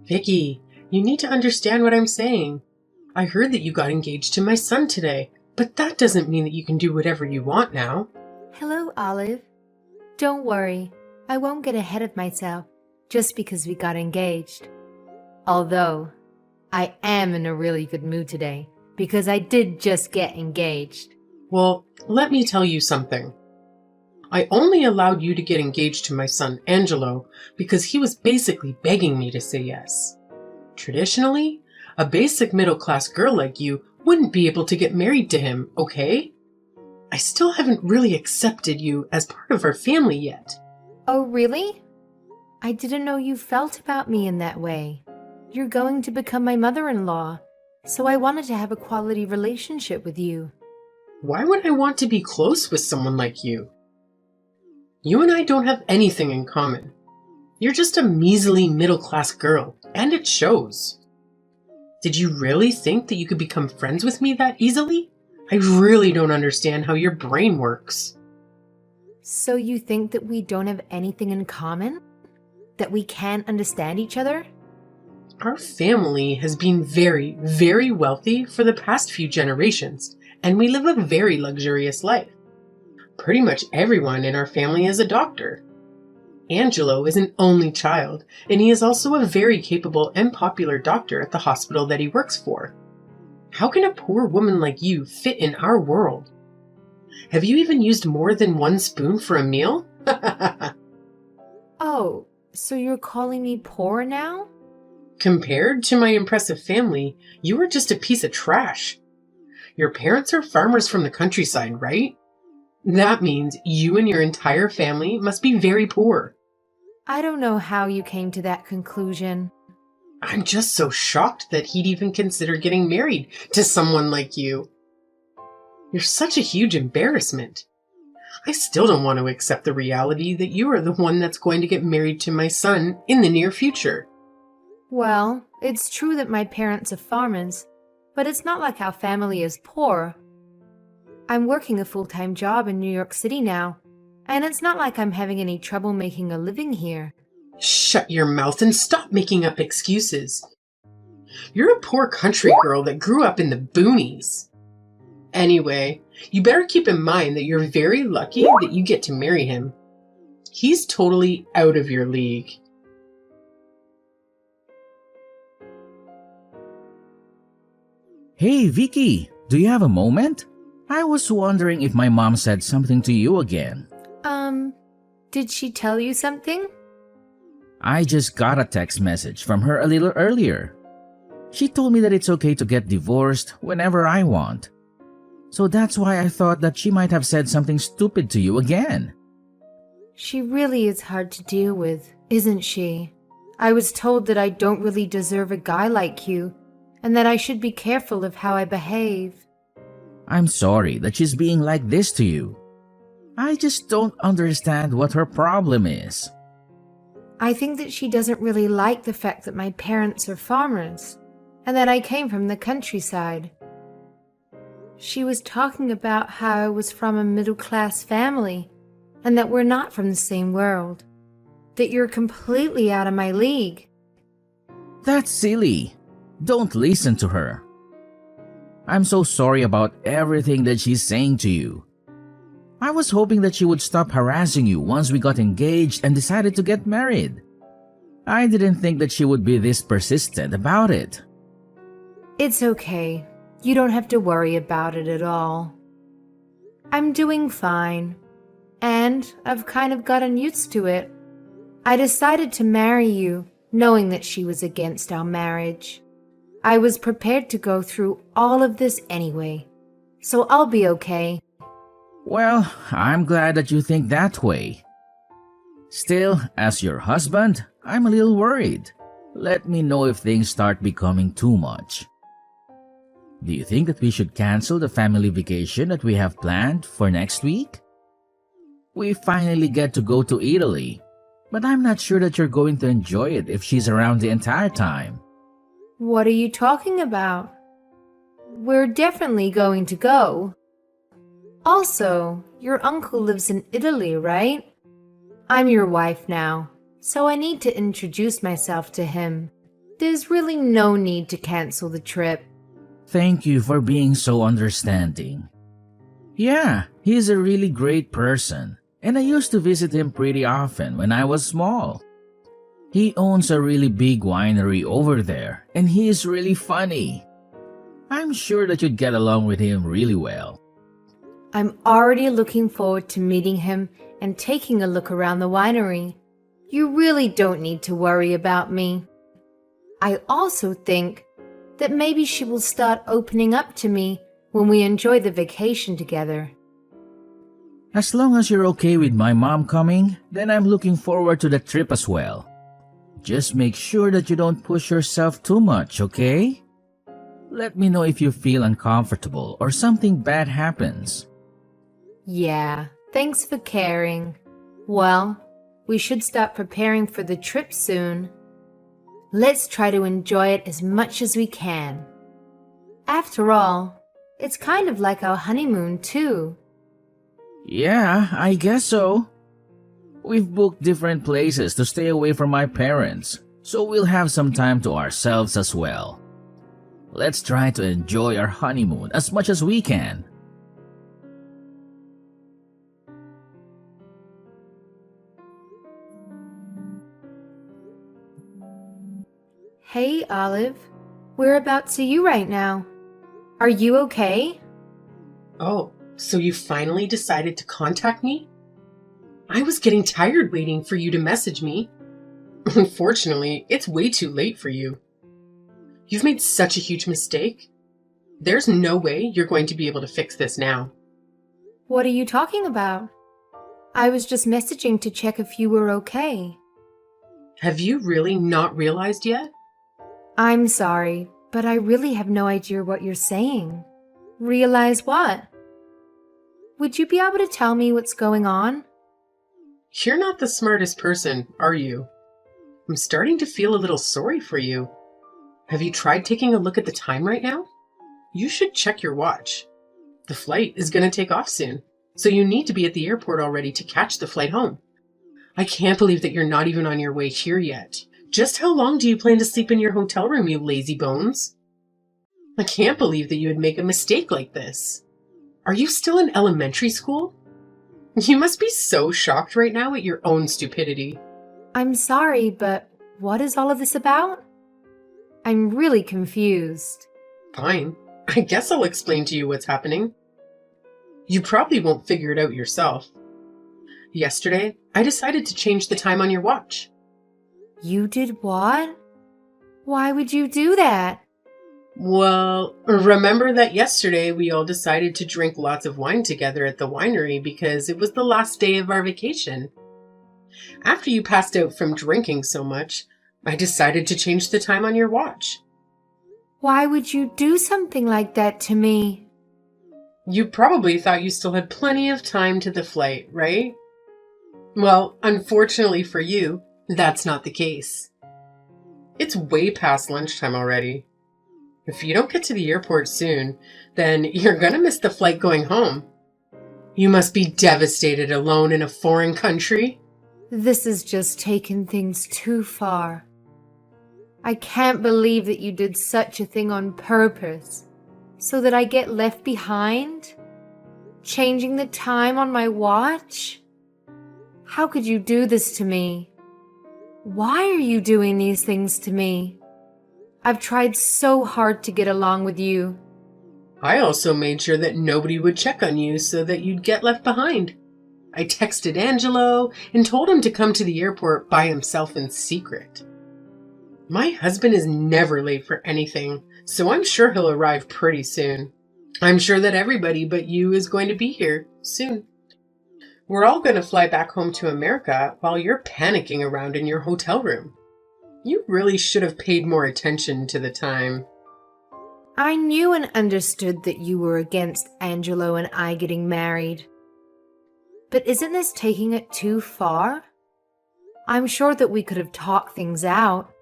Vicky, you need to understand what I'm saying. I heard that you got engaged to my son today, but that doesn't mean that you can do whatever you want now. Hello, Olive. Don't worry, I won't get ahead of myself just because we got engaged. Although, I am in a really good mood today because I did just get engaged. Well, let me tell you something. I only allowed you to get engaged to my son, Angelo, because he was basically begging me to say yes. Traditionally, a basic middle-class girl like you wouldn't be able to get married to him, okay? I still haven't really accepted you as part of our family yet. Oh, really? I didn't know you felt about me in that way. You're going to become my mother-in-law, so I wanted to have a quality relationship with you. Why would I want to be close with someone like you? You and I don't have anything in common. You're just a measly middle-class girl, and it shows. Did you really think that you could become friends with me that easily? I really don't understand how your brain works. So you think that we don't have anything in common? That we can't understand each other? Our family has been very, very wealthy for the past few generations, and we live a very luxurious life. Pretty much everyone in our family is a doctor. Angelo is an only child, and he is also a very capable and popular doctor at the hospital that he works for. How can a poor woman like you fit in our world? Have you even used more than one spoon for a meal? Oh, so you're calling me poor now? Compared to my impressive family, you are just a piece of trash. Your parents are farmers from the countryside, right? That means you and your entire family must be very poor. I don't know how you came to that conclusion. I'm just so shocked that he'd even consider getting married to someone like you. You're such a huge embarrassment. I still don't want to accept the reality that you are the one that's going to get married to my son in the near future. Well, it's true that my parents are farmers, but it's not like our family is poor. I'm working a full-time job in New York City now, and it's not like I'm having any trouble making a living here. Shut your mouth and stop making up excuses. You're a poor country girl that grew up in the boonies. Anyway, you better keep in mind that you're very lucky that you get to marry him. He's totally out of your league. Hey, Vicky, do you have a moment? I was wondering if my mom said something to you again. Did she tell you something? I just got a text message from her a little earlier. She told me that it's okay to get divorced whenever I want. So that's why I thought that she might have said something stupid to you again. She really is hard to deal with, isn't she? I was told that I don't really deserve a guy like you, and that I should be careful of how I behave. I'm sorry that she's being like this to you. I just don't understand what her problem is. I think that she doesn't really like the fact that my parents are farmers, and that I came from the countryside. She was talking about how I was from a middle-class family, and that we're not from the same world. That you're completely out of my league. That's silly. Don't listen to her. I'm so sorry about everything that she's saying to you. I was hoping that she would stop harassing you once we got engaged and decided to get married. I didn't think that she would be this persistent about it. It's okay. You don't have to worry about it at all. I'm doing fine, and I've kind of gotten used to it. I decided to marry you, knowing that she was against our marriage. I was prepared to go through all of this anyway, so I'll be okay. Well, I'm glad that you think that way. Still, as your husband, I'm a little worried. Let me know if things start becoming too much. Do you think that we should cancel the family vacation that we have planned for next week? We finally get to go to Italy, but I'm not sure that you're going to enjoy it if she's around the entire time. What are you talking about? We're definitely going to go. Also, your uncle lives in Italy, right? I'm your wife now, so I need to introduce myself to him. There's really no need to cancel the trip. Thank you for being so understanding. Yeah, he's a really great person, and I used to visit him pretty often when I was small. He owns a really big winery over there, and he is really funny. I'm sure that you'd get along with him really well. I'm already looking forward to meeting him and taking a look around the winery. You really don't need to worry about me. I also think that maybe she will start opening up to me when we enjoy the vacation together. As long as you're okay with my mom coming, then I'm looking forward to the trip as well. Just make sure that you don't push yourself too much, okay? Let me know if you feel uncomfortable or something bad happens. Yeah, thanks for caring. Well, we should start preparing for the trip soon. Let's try to enjoy it as much as we can. After all, it's kind of like our honeymoon too. Yeah, I guess so. We've booked different places to stay away from my parents, so we'll have some time to ourselves as well. Let's try to enjoy our honeymoon as much as we can. Hey, Olive. Whereabouts are you right now? Are you okay? Oh, so you finally decided to contact me? I was getting tired waiting for you to message me. Unfortunately, it's way too late for you. You've made such a huge mistake. There's no way you're going to be able to fix this now. What are you talking about? I was just messaging to check if you were okay. Have you really not realized yet? I'm sorry, but I really have no idea what you're saying. Realize what? Would you be able to tell me what's going on? You're not the smartest person, are you? I'm starting to feel a little sorry for you. Have you tried taking a look at the time right now? You should check your watch. The flight is going to take off soon, so you need to be at the airport already to catch the flight home. I can't believe that you're not even on your way here yet. Just how long do you plan to sleep in your hotel room, you lazy bones? I can't believe that you would make a mistake like this. Are you still in elementary school? You must be so shocked right now at your own stupidity. I'm sorry, but what is all of this about? I'm really confused. Fine. I guess I'll explain to you what's happening. You probably won't figure it out yourself. Yesterday, I decided to change the time on your watch. You did what? Why would you do that? Well, remember that yesterday we all decided to drink lots of wine together at the winery because it was the last day of our vacation. After you passed out from drinking so much, I decided to change the time on your watch. Why would you do something like that to me? You probably thought you still had plenty of time to the flight, right? Well, unfortunately for you, that's not the case. It's way past lunchtime already. If you don't get to the airport soon, then you're gonna miss the flight going home. You must be devastated alone in a foreign country. This has just taken things too far. I can't believe that you did such a thing on purpose, so that I get left behind? Changing the time on my watch? How could you do this to me? Why are you doing these things to me? I've tried so hard to get along with you. I also made sure that nobody would check on you so that you'd get left behind. I texted Angelo and told him to come to the airport by himself in secret. My husband is never late for anything, so I'm sure he'll arrive pretty soon. I'm sure that everybody but you is going to be here soon. We're all going to fly back home to America while you're panicking around in your hotel room. You really should have paid more attention to the time. I knew and understood that you were against Angelo and I getting married. But isn't this taking it too far? I'm sure that we could have talked things out.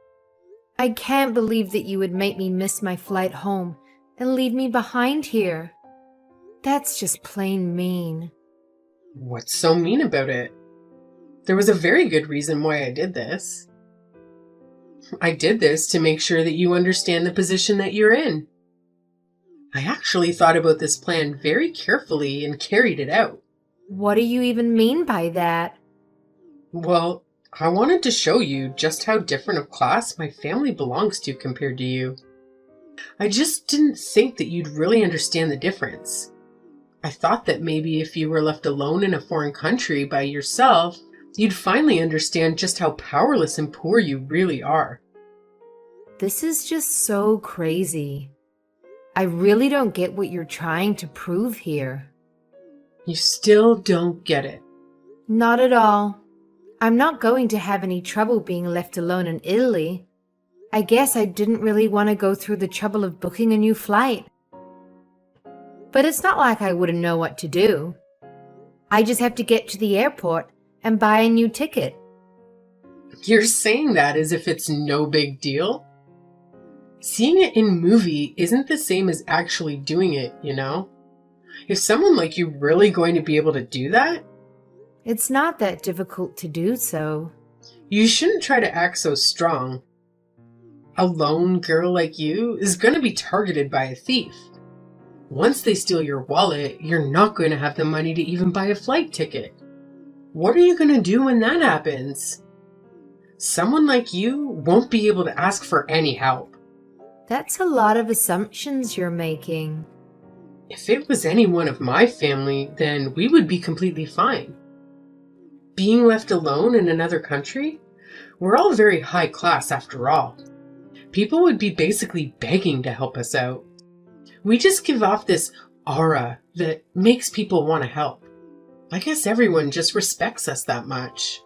I can't believe that you would make me miss my flight home and leave me behind here. That's just plain mean. What's so mean about it? There was a very good reason why I did this. I did this to make sure that you understand the position that you're in. I actually thought about this plan very carefully and carried it out. What do you even mean by that? Well, I wanted to show you just how different of class my family belongs to compared to you. I just didn't think that you'd really understand the difference. I thought that maybe if you were left alone in a foreign country by yourself, you'd finally understand just how powerless and poor you really are. This is just so crazy. I really don't get what you're trying to prove here. You still don't get it. Not at all. I'm not going to have any trouble being left alone in Italy. I guess I didn't really want to go through the trouble of booking a new flight. But it's not like I wouldn't know what to do. I just have to get to the airport and buy a new ticket. You're saying that as if it's no big deal? Seeing it in movie isn't the same as actually doing it, you know? Is someone like you really going to be able to do that? It's not that difficult to do so. You shouldn't try to act so strong. A lone girl like you is going to be targeted by a thief. Once they steal your wallet, you're not going to have the money to even buy a flight ticket. What are you going to do when that happens? Someone like you won't be able to ask for any help. That's a lot of assumptions you're making. If it was anyone of my family, then we would be completely fine. Being left alone in another country? We're all very high class after all. People would be basically begging to help us out. We just give off this aura that makes people want to help. I guess everyone just respects us that much.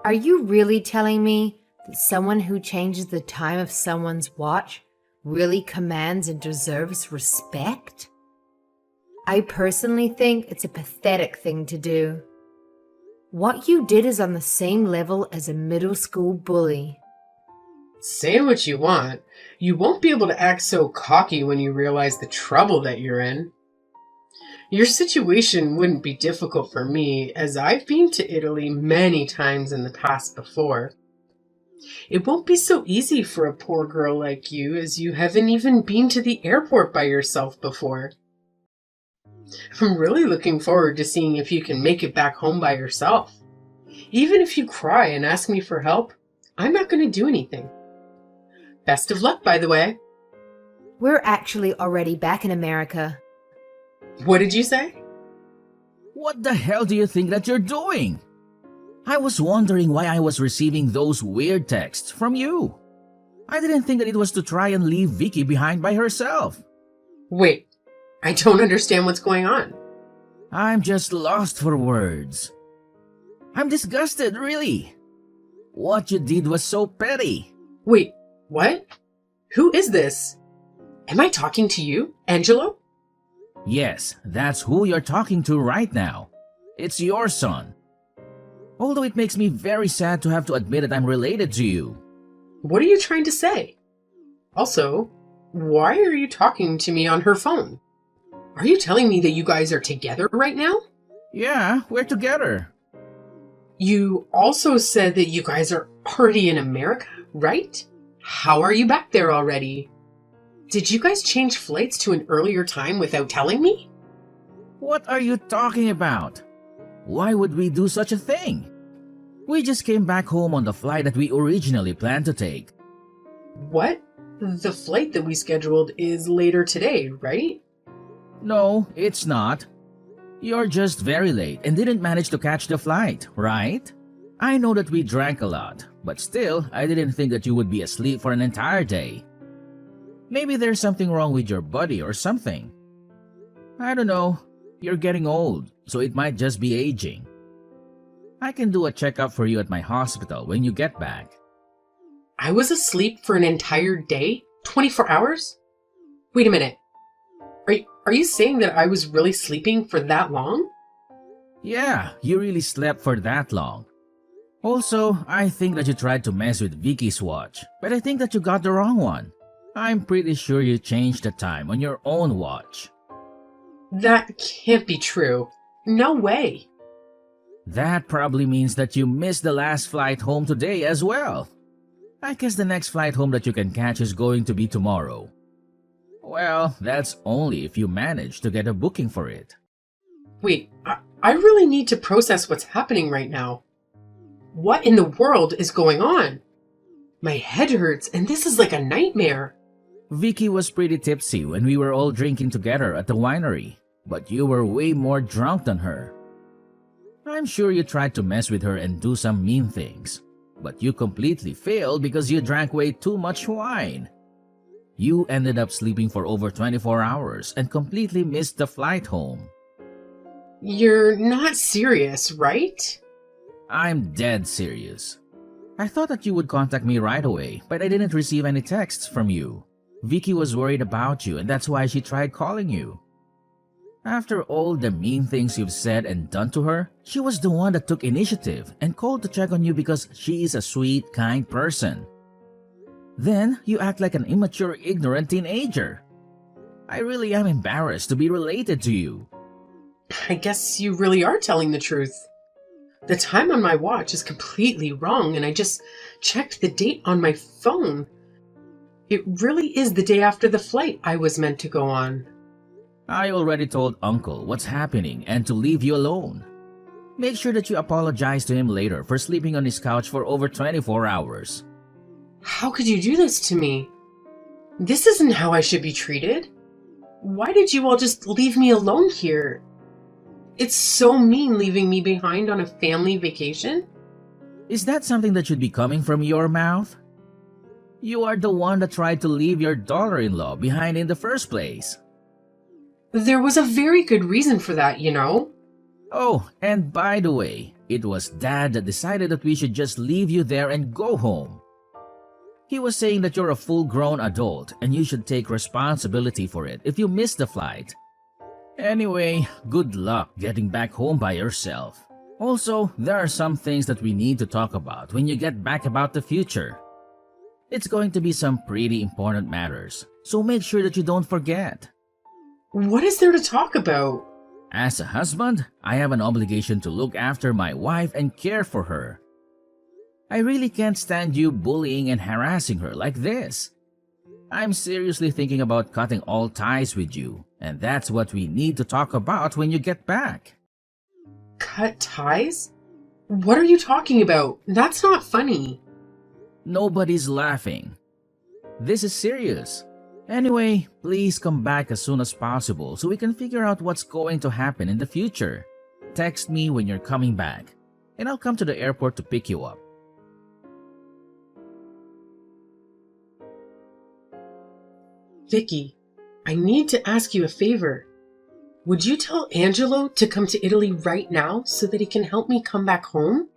Are you really telling me that someone who changes the time of someone's watch really commands and deserves respect? I personally think it's a pathetic thing to do. What you did is on the same level as a middle school bully. Say what you want. You won't be able to act so cocky when you realize the trouble that you're in. Your situation wouldn't be difficult for me, as I've been to Italy many times in the past before. It won't be so easy for a poor girl like you, as you haven't even been to the airport by yourself before. I'm really looking forward to seeing if you can make it back home by yourself. Even if you cry and ask me for help, I'm not going to do anything. Best of luck, by the way. We're actually already back in America. What did you say? What the hell do you think that you're doing? I was wondering why I was receiving those weird texts from you. I didn't think that it was to try and leave Vicky behind by herself. Wait, I don't understand what's going on. I'm just lost for words. I'm disgusted, really. What you did was so petty. Wait, what? Who is this? Am I talking to you, Angelo? Yes, that's who you're talking to right now. It's your son. Although it makes me very sad to have to admit that I'm related to you. What are you trying to say? Also, why are you talking to me on her phone? Are you telling me that you guys are together right now? Yeah, we're together. You also said that you guys are already in America, right? How are you back there already? Did you guys change flights to an earlier time without telling me? What are you talking about? Why would we do such a thing? We just came back home on the flight that we originally planned to take. What? The flight that we scheduled is later today, right? No, it's not. You're just very late and didn't manage to catch the flight, right? I know that we drank a lot, but still, I didn't think that you would be asleep for an entire day. Maybe there's something wrong with your body or something. I don't know. You're getting old, so it might just be aging. I can do a checkup for you at my hospital when you get back. I was asleep for an entire day? 24 hours? Wait a minute. Are you saying that I was really sleeping for that long? Yeah, you really slept for that long. Also, I think that you tried to mess with Vicky's watch, but I think that you got the wrong one. I'm pretty sure you changed the time on your own watch. That can't be true. No way. That probably means that you missed the last flight home today as well. I guess the next flight home that you can catch is going to be tomorrow. Well, that's only if you manage to get a booking for it. Wait, I really need to process what's happening right now. What in the world is going on? My head hurts and this is like a nightmare. Vicky was pretty tipsy when we were all drinking together at the winery, but you were way more drunk than her. I'm sure you tried to mess with her and do some mean things, but you completely failed because you drank way too much wine. You ended up sleeping for over 24 hours and completely missed the flight home. You're not serious, right? I'm dead serious. I thought that you would contact me right away, but I didn't receive any texts from you. Vicky was worried about you and that's why she tried calling you. After all the mean things you've said and done to her, she was the one that took initiative and called to check on you because she is a sweet, kind person. Then you act like an immature, ignorant teenager. I really am embarrassed to be related to you. I guess you really are telling the truth. The time on my watch is completely wrong and I just checked the date on my phone. It really is the day after the flight I was meant to go on. I already told Uncle what's happening and to leave you alone. Make sure that you apologize to him later for sleeping on his couch for over 24 hours. How could you do this to me? This isn't how I should be treated. Why did you all just leave me alone here? It's so mean leaving me behind on a family vacation. Is that something that should be coming from your mouth? You are the one that tried to leave your daughter-in-law behind in the first place. There was a very good reason for that, you know. Oh, and by the way, it was Dad that decided that we should just leave you there and go home. He was saying that you're a full-grown adult and you should take responsibility for it if you miss the flight. Anyway, good luck getting back home by yourself. Also, there are some things that we need to talk about when you get back about the future. It's going to be some pretty important matters, so make sure that you don't forget. What is there to talk about? As a husband, I have an obligation to look after my wife and care for her. I really can't stand you bullying and harassing her like this. I'm seriously thinking about cutting all ties with you, and that's what we need to talk about when you get back. Cut ties? What are you talking about? That's not funny. Nobody's laughing. This is serious. Anyway, please come back as soon as possible so we can figure out what's going to happen in the future. Text me when you're coming back, and I'll come to the airport to pick you up. Vicky, I need to ask you a favor. Would you tell Angelo to come to Italy right now so that he can help me come back home?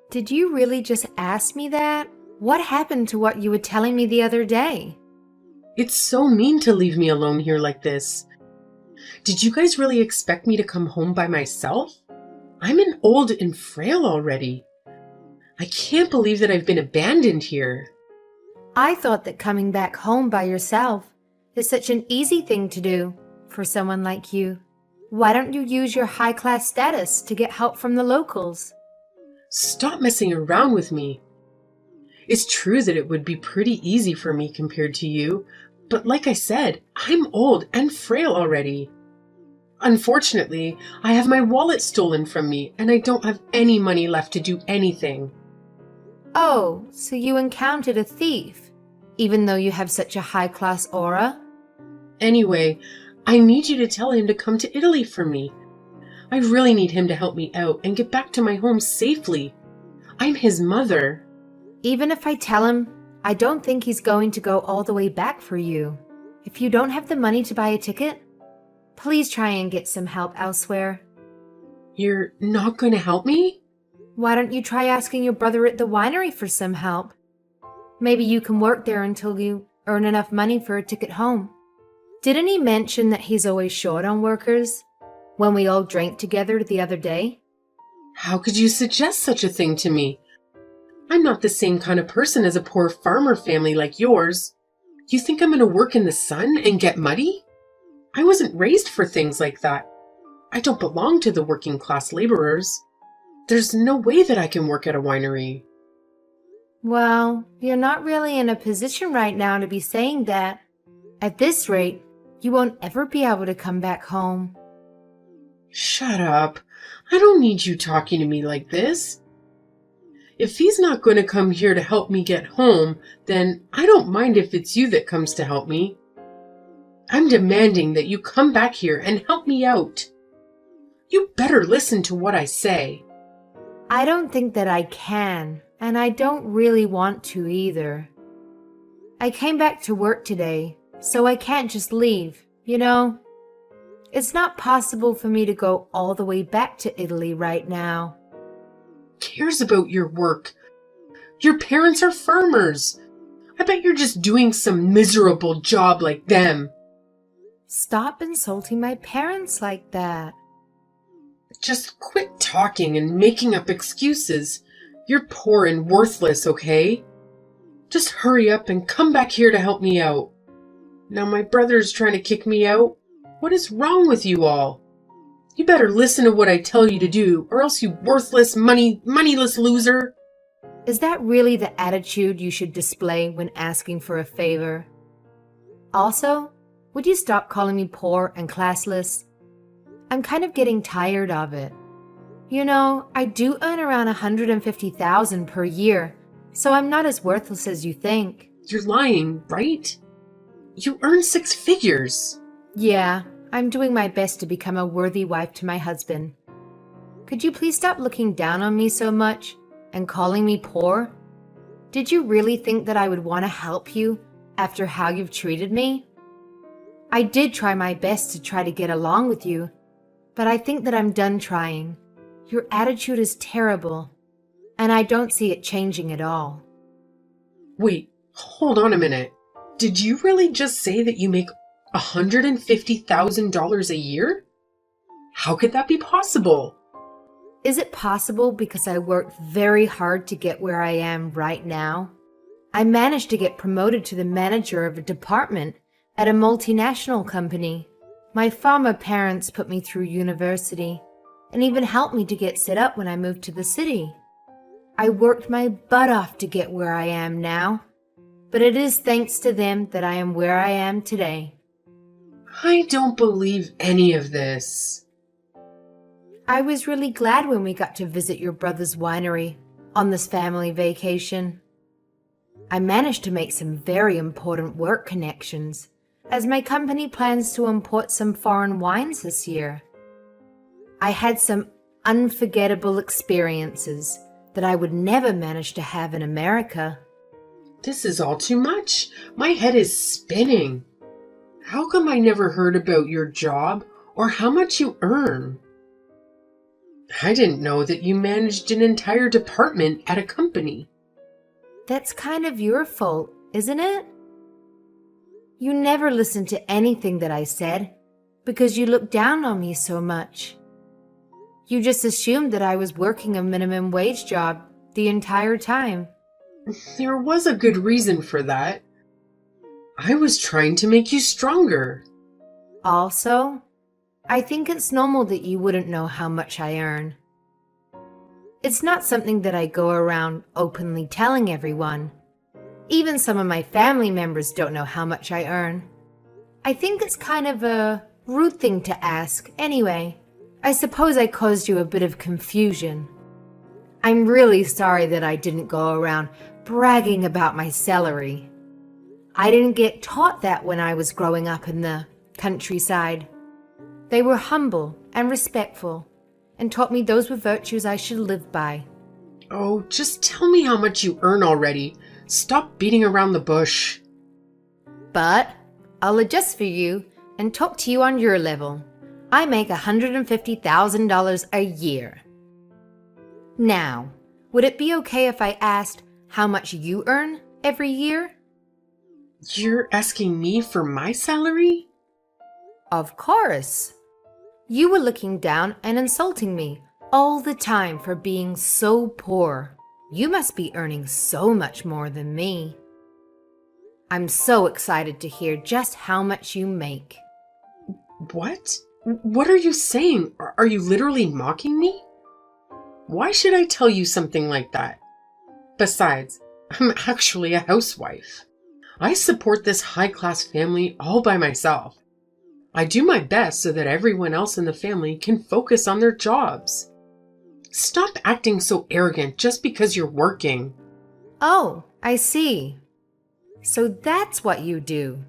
Did you really just ask me that? What happened to what you were telling me the other day? It's so mean to leave me alone here like this. Did you guys really expect me to come home by myself? I'm an old and frail already. I can't believe that I've been abandoned here. I thought that coming back home by yourself is such an easy thing to do for someone like you. Why don't you use your high-class status to get help from the locals? Stop messing around with me. It's true that it would be pretty easy for me compared to you, but like I said, I'm old and frail already. Unfortunately, I have my wallet stolen from me and I don't have any money left to do anything. Oh, so you encountered a thief, even though you have such a high-class aura? Anyway, I need you to tell him to come to Italy for me. I really need him to help me out and get back to my home safely. I'm his mother. Even if I tell him, I don't think he's going to go all the way back for you. If you don't have the money to buy a ticket, please try and get some help elsewhere. You're not going to help me? Why don't you try asking your brother at the winery for some help? Maybe you can work there until you earn enough money for a ticket home. Didn't he mention that he's always short on workers when we all drank together the other day? How could you suggest such a thing to me? I'm not the same kind of person as a poor farmer family like yours. You think I'm going to work in the sun and get muddy? I wasn't raised for things like that. I don't belong to the working class laborers. There's no way that I can work at a winery. Well, you're not really in a position right now to be saying that. At this rate, you won't ever be able to come back home. Shut up. I don't need you talking to me like this. If he's not going to come here to help me get home, then I don't mind if it's you that comes to help me. I'm demanding that you come back here and help me out. You better listen to what I say. I don't think that I can, and I don't really want to either. I came back to work today, so I can't just leave, you know? It's not possible for me to go all the way back to Italy right now. Cares about your work? Your parents are farmers. I bet you're just doing some miserable job like them. Stop insulting my parents like that. Just quit talking and making up excuses. You're poor and worthless, okay? Just hurry up and come back here to help me out. Now my brother's trying to kick me out. What is wrong with you all? You better listen to what I tell you to do, or else you worthless, moneyless loser. Is that really the attitude you should display when asking for a favor? Also, would you stop calling me poor and classless? I'm kind of getting tired of it. You know, I do earn around $150,000 per year, so I'm not as worthless as you think. You're lying, right? You earn 6 figures. Yeah, I'm doing my best to become a worthy wife to my husband. Could you please stop looking down on me so much and calling me poor? Did you really think that I would want to help you after how you've treated me? I did try my best to try to get along with you, but I think that I'm done trying. Your attitude is terrible, and I don't see it changing at all. Wait, hold on a minute. Did you really just say that you make $150,000 a year? How could that be possible? Is it possible because I worked very hard to get where I am right now? I managed to get promoted to the manager of a department at a multinational company. My farmer parents put me through university and even helped me to get set up when I moved to the city. I worked my butt off to get where I am now, but it is thanks to them that I am where I am today. I don't believe any of this. I was really glad when we got to visit your brother's winery on this family vacation. I managed to make some very important work connections, as my company plans to import some foreign wines this year. I had some unforgettable experiences that I would never manage to have in America. This is all too much. My head is spinning. How come I never heard about your job or how much you earn? I didn't know that you managed an entire department at a company. That's kind of your fault, isn't it? You never listened to anything that I said because you looked down on me so much. You just assumed that I was working a minimum wage job the entire time. There was a good reason for that. I was trying to make you stronger. Also, I think it's normal that you wouldn't know how much I earn. It's not something that I go around openly telling everyone. Even some of my family members don't know how much I earn. I think it's kind of a rude thing to ask anyway. I suppose I caused you a bit of confusion. I'm really sorry that I didn't go around bragging about my salary. I didn't get taught that when I was growing up in the countryside. They were humble and respectful and taught me those were virtues I should live by. Oh, just tell me how much you earn already. Stop beating around the bush. But I'll adjust for you and talk to you on your level. I make $150,000 a year. Now, would it be okay if I asked how much you earn every year? You're asking me for my salary? Of course. You were looking down and insulting me all the time for being so poor. You must be earning so much more than me. I'm so excited to hear just how much you make. What? What are you saying? Are you literally mocking me? Why should I tell you something like that? Besides, I'm actually a housewife. I support this high-class family all by myself. I do my best so that everyone else in the family can focus on their jobs. Stop acting so arrogant just because you're working. Oh, I see. So that's what you do.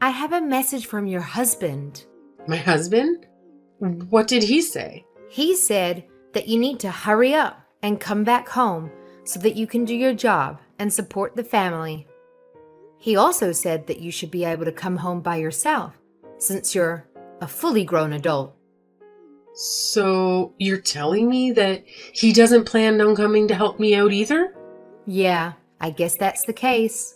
I have a message from your husband. My husband? What did he say? He said that you need to hurry up and come back home so that you can do your job and support the family. He also said that you should be able to come home by yourself since you're a fully grown adult. So you're telling me that he doesn't plan on coming to help me out either? Yeah, I guess that's the case.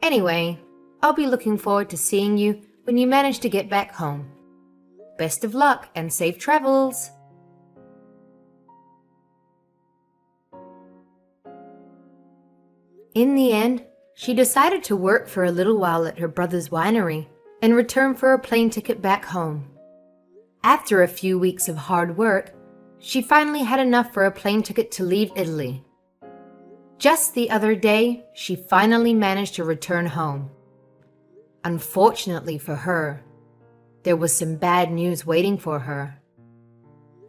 Anyway, I'll be looking forward to seeing you when you manage to get back home. Best of luck and safe travels! In the end, she decided to work for a little while at her brother's winery in return for a plane ticket back home. After a few weeks of hard work, she finally had enough for a plane ticket to leave Italy. Just the other day, she finally managed to return home. Unfortunately for her, there was some bad news waiting for her.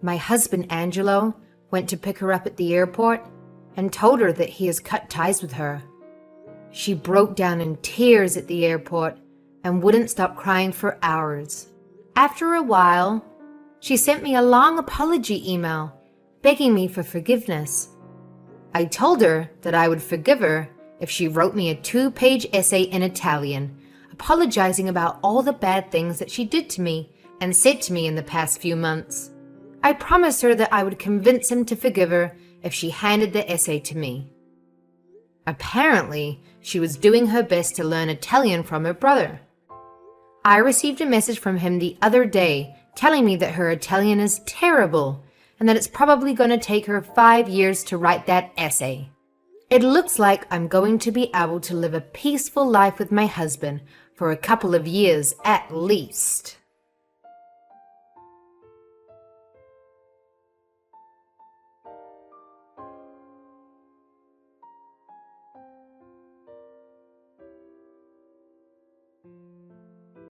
My husband Angelo went to pick her up at the airport and told her that he has cut ties with her. She broke down in tears at the airport and wouldn't stop crying for hours. After a while, she sent me a long apology email begging me for forgiveness. I told her that I would forgive her if she wrote me a 2-page essay in Italian, apologizing about all the bad things that she did to me and said to me in the past few months. I promised her that I would convince him to forgive her if she handed the essay to me. Apparently, she was doing her best to learn Italian from her brother. I received a message from him the other day telling me that her Italian is terrible and that it's probably going to take her 5 years to write that essay. It looks like I'm going to be able to live a peaceful life with my husband for a couple of years at least.